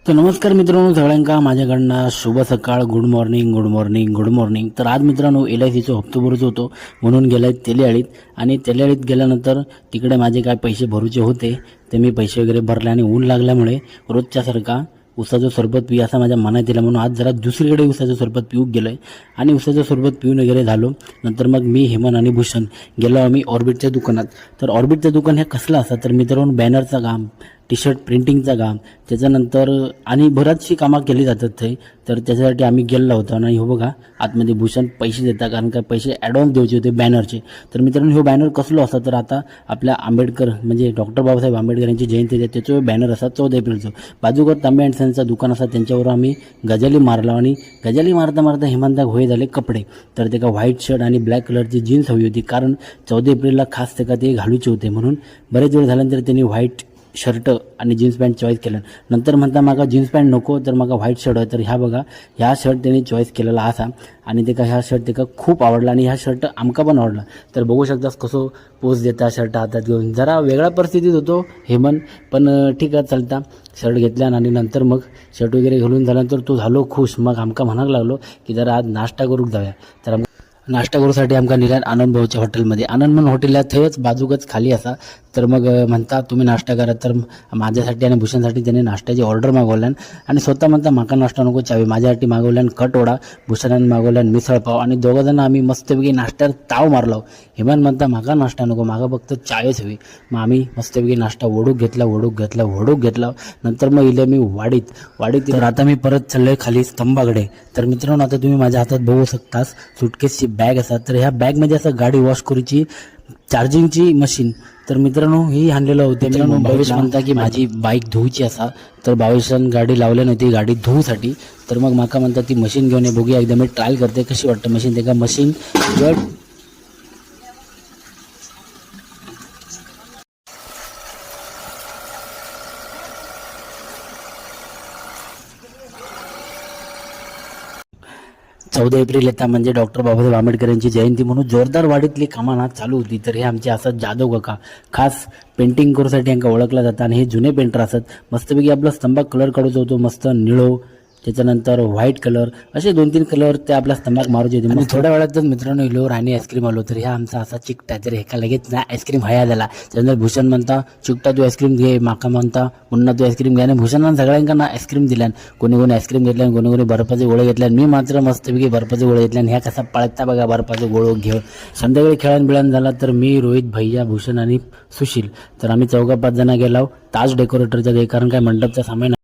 तर नमस्कार मित्रांनो, सगळ्यांका माझ्याकडनं शुभ सकाळ. Good morning good morning good morning. तर आज मित्रांनो LICचा हप्ता भरूच होतो म्हणून गेलाय तेलीआळीत. आणि तेलीआळीत गेल्यानंतर तिकडे माझे काय पैसे भरूचे होते ते मी पैसे वगैरे भरले. आणि ऊन लागल्यामुळे रोजच्यासारखा उसाचं सरबत पी असं माझ्या मनात येलं म्हणून आज जरा दुसरीकडे उसाचं सरबत पिऊ गेलो आहे. आणि उसाचं सरबत पिऊन वगैरे झालो. नंतर मग मी, हेमंत आणि भूषण गेलो आम्ही ऑर्बिटच्या दुकानात. तर ऑर्बिटचं दुकान हे कसलं असं तर मित्रांनो, बॅनरचं काम, टी शर्ट प्रिंटिंगचं काम, त्याच्यानंतर आणि बराचशी कामं केली जातात ते. तर त्याच्यासाठी आम्ही गेलो होतो. आणि हो बघा, आतमध्ये भूषण पैसे देतात कारण काय पैसे ॲडव्हान्स द्यायचे होते बॅनरचे. तर मित्रांनो, हो बॅनर कसलो असा तर आता आपल्या आंबेडकर म्हणजे डॉक्टर बाबासाहेब आंबेडकर यांची जयंती आहे त्याचं बॅनर असा 14 एप्रिलचं. बाजूकर तांबे अँड सनचं दुकान असा त्यांच्यावर आम्ही गजाली मारला. आणि गजाली मारता मारता हेमंताक होय झाले कपडे. तर ते का व्हाईट शर्ट आणि ब्लॅक कलरची जीन्स हवी होती कारण 14 एप्रिलला खास ते का ते घालूचे होते म्हणून बरेच वेळ झाल्यानंतर त्यांनी व्हाईट शर्ट आणि जीन्स पॅन्ट चॉईस केलं. नंतर म्हणता मागा जीन्स पॅन्ट नको तर मागा व्हाईट शर्ट आहे. तर ह्या बघा, ह्या शर्ट त्यांनी चॉईस केलेला असा. आणि ते का ह्या शर्ट ते का खूप आवडला आणि ह्या शर्ट आमका पण आवडला. तर बघू शकतास कसं पोज देता शर्ट हातात घेऊन. जरा वेगळ्या परिस्थितीत होतो हेमंत, पण ठीक आहे चालता. शर्ट घेतल्या आणि नंतर मग शर्ट वगैरे घालून झाल्यानंतर तो झालो खुश. मग आमका म्हणायला लागलो की जरा आज नाश्ता करूक जाऊया. तर नाश्ता करूसाठी आमका निघाला आनंद भाऊच्या हॉटेलमध्ये. आनंद मन हॉटेलला थंयच बाजूकच खाली असा. तर मग म्हणता तुम्ही नाश्ता करा. तर माझ्यासाठी आणि भूषणसाठी त्यांनी नाश्त्याची ऑर्डर मागवल्यान. आणि स्वतः म्हणता माका नाश्ता नको चावी, माझ्यासाठी मागवल्यान कटवडा, भूषणाने मागवल्यान मिसळपाव. आणि दोघंजण आम्ही मस्तपैकी नाश्त्यात ताव मारलो. हेमंत म्हणता माका नाश्ता नको, मागा फक्त चायच हवी. मग आम्ही मस्तपैकी नाश्ता वडूक घेतला. नंतर मग इले मी वाडीत. तर आता मी परत चाललोय खाली स्तंभाकडे. तर मित्रांनो, आता तुम्ही माझ्या हातात बघू शकतास सुटकेसची बॅग असा. तर ह्या बॅगमध्ये असं गाडी वॉश करूची चार्जिंगची मशीन. तर मित्रांनो, ही आणलेलं होते. मित्रांनो, भावेश म्हणता की माझी बाईक धुवची असा. तर भावेशान गाडी लावली नव्हती गाडी धुवूसाठी. तर मग माका म्हणता ती मशीन घेऊन ये, बघूया एकदा मी ट्रायल करते कशी वाटतं मशीन. ते का मशीन जड चौदा एप्रिल येता म्हणजे डॉक्टर बाबासाहेब आंबेडकर यांची जयंती म्हणून जोरदार वाडीतली कामाना चालू होती. तर हे आमचे असत जाधव काका, खास पेंटिंग करूसाठी यांना ओळखला जातात. आणि हे जुने पेंटर असत. मस्तपैकी आपला स्तंभात कलर काढूचो होतो, मस्त निळो, त्याच्यानंतर व्हाईट कलर, असे 2-3 कलर ते आपल्या स्तंभात मारूचे होते. म्हणजे थोड्या वेळातच मित्रांनो इलोवर आणि आईस्क्रीम आलो. तर ह्या आमचा असा चिकटा. तर एका लगेच ना आईस्क्रीम हया झाला. त्यानंतर भूषण म्हणता चिकटा तू आईस्क्रीम घे, माका म्हणता मुन्ना तू आईस्क्रीम घ्या. आणि भूषणानं सगळ्यांना आईस्क्रीम दिल्यान. कोणी आईस्क्रीम घेतल्यान, कोणी बर्फाचे गोळे घेतल्यान. मी मात्र मस्तपैकी बर्फाचे गोळे घेतल्यान. ह्या कसा पळता बघा बर्फाचे गोळे घेऊ. संध्याकाळी खेळान बिळान झाला. तर मी, रोहित, भैया, भूषण आणि सुशील, तर आम्ही 4-5 जण गेलो ताज डेकोरेटरच्या घरी. कारण काय मंडपचा सामान